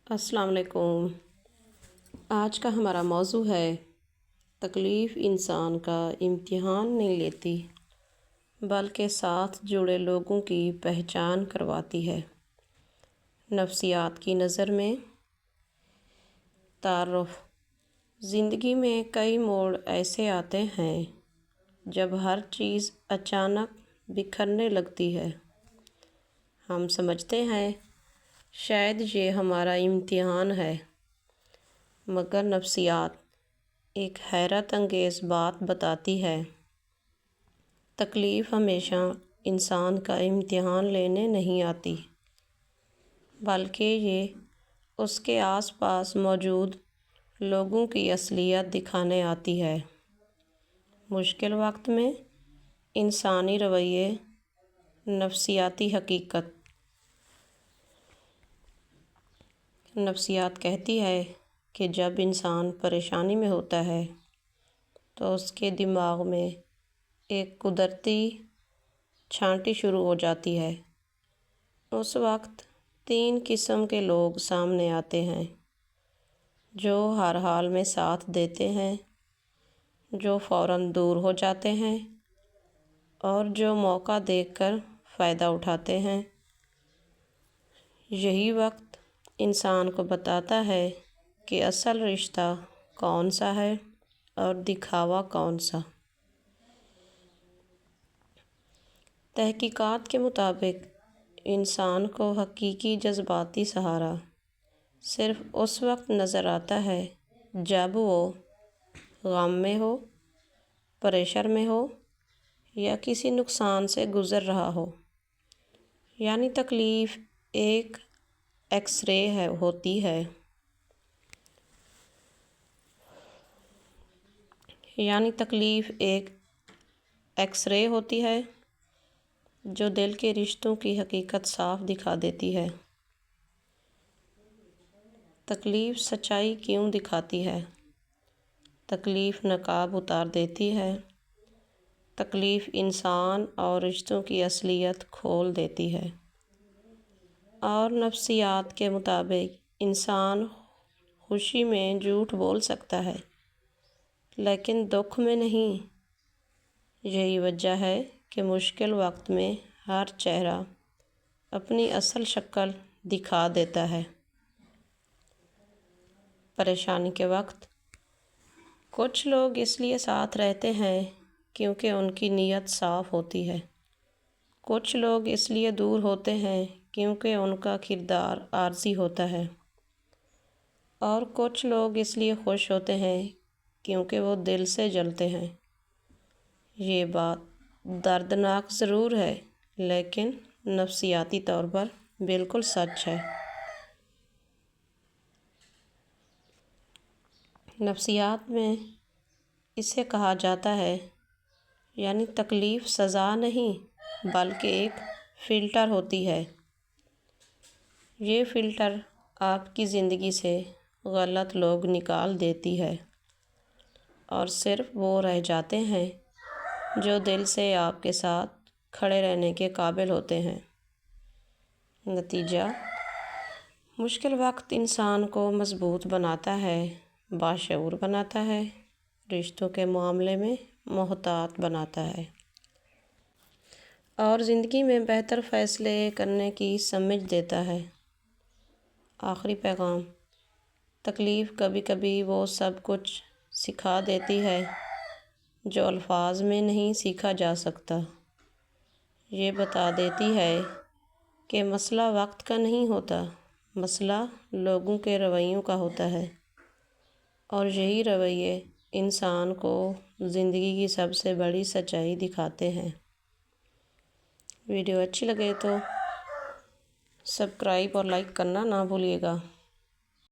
السلام علیکم۔ آج کا ہمارا موضوع ہے تکلیف انسان کا امتحان نہیں لیتی بلکہ ساتھ جڑے لوگوں کی پہچان کرواتی ہے۔ نفسیات کی نظر میں تعارف۔ زندگی میں کئی موڑ ایسے آتے ہیں جب ہر چیز اچانک بکھرنے لگتی ہے۔ ہم سمجھتے ہیں شاید یہ ہمارا امتحان ہے، مگر نفسیات ایک حیرت انگیز بات بتاتی ہے۔ تکلیف ہمیشہ انسان کا امتحان لینے نہیں آتی، بلکہ یہ اس کے آس پاس موجود لوگوں کی اصلیت دکھانے آتی ہے۔ مشکل وقت میں انسانی رویے، نفسیاتی حقیقت۔ نفسیات کہتی ہے کہ جب انسان پریشانی میں ہوتا ہے تو اس کے دماغ میں ایک قدرتی چھانٹی شروع ہو جاتی ہے۔ اس وقت 3 قسم کے لوگ سامنے آتے ہیں، جو ہر حال میں ساتھ دیتے ہیں، جو فوراً دور ہو جاتے ہیں، اور جو موقع دیکھ کر فائدہ اٹھاتے ہیں۔ یہی وقت انسان کو بتاتا ہے کہ اصل رشتہ کون سا ہے اور دکھاوا کون سا۔ تحقیقات کے مطابق انسان کو حقیقی جذباتی سہارا صرف اس وقت نظر آتا ہے جب وہ غم میں ہو، پریشر میں ہو یا کسی نقصان سے گزر رہا ہو۔ یعنی تکلیف ایک ایکس رے ہوتی ہے۔ جو دل کے رشتوں کی حقیقت صاف دکھا دیتی ہے۔ تکلیف سچائی کیوں دکھاتی ہے؟ تکلیف نقاب اتار دیتی ہے۔ تکلیف انسان اور رشتوں کی اصلیت کھول دیتی ہے۔ اور نفسیات کے مطابق انسان خوشی میں جھوٹ بول سکتا ہے، لیکن دکھ میں نہیں۔ یہی وجہ ہے کہ مشکل وقت میں ہر چہرہ اپنی اصل شکل دکھا دیتا ہے۔ پریشانی کے وقت کچھ لوگ اس لیے ساتھ رہتے ہیں کیونکہ ان کی نیت صاف ہوتی ہے۔ کچھ لوگ اس لیے دور ہوتے ہیں کیونکہ ان کا کردار عارضی ہوتا ہے۔ اور کچھ لوگ اس لیے خوش ہوتے ہیں کیونکہ وہ دل سے جلتے ہیں۔ یہ بات دردناک ضرور ہے، لیکن نفسیاتی طور پر بالکل سچ ہے۔ نفسیات میں اسے کہا جاتا ہے، یعنی تکلیف سزا نہیں بلکہ ایک فلٹر ہوتی ہے۔ یہ فلٹر آپ کی زندگی سے غلط لوگ نکال دیتی ہے، اور صرف وہ رہ جاتے ہیں جو دل سے آپ کے ساتھ کھڑے رہنے کے قابل ہوتے ہیں۔ نتیجہ: مشکل وقت انسان کو مضبوط بناتا ہے، باشعور بناتا ہے، رشتوں کے معاملے میں محتاط بناتا ہے، اور زندگی میں بہتر فیصلے کرنے کی سمجھ دیتا ہے۔ آخری پیغام: تکلیف کبھی کبھی وہ سب کچھ سکھا دیتی ہے جو الفاظ میں نہیں سیکھا جا سکتا۔ یہ بتا دیتی ہے کہ مسئلہ وقت کا نہیں ہوتا، مسئلہ لوگوں کے رویوں کا ہوتا ہے، اور یہی رویے انسان کو زندگی کی سب سے بڑی سچائی دکھاتے ہیں۔ ویڈیو اچھی لگے تو سبسکرائب اور لائک کرنا نہ بھولیے گا۔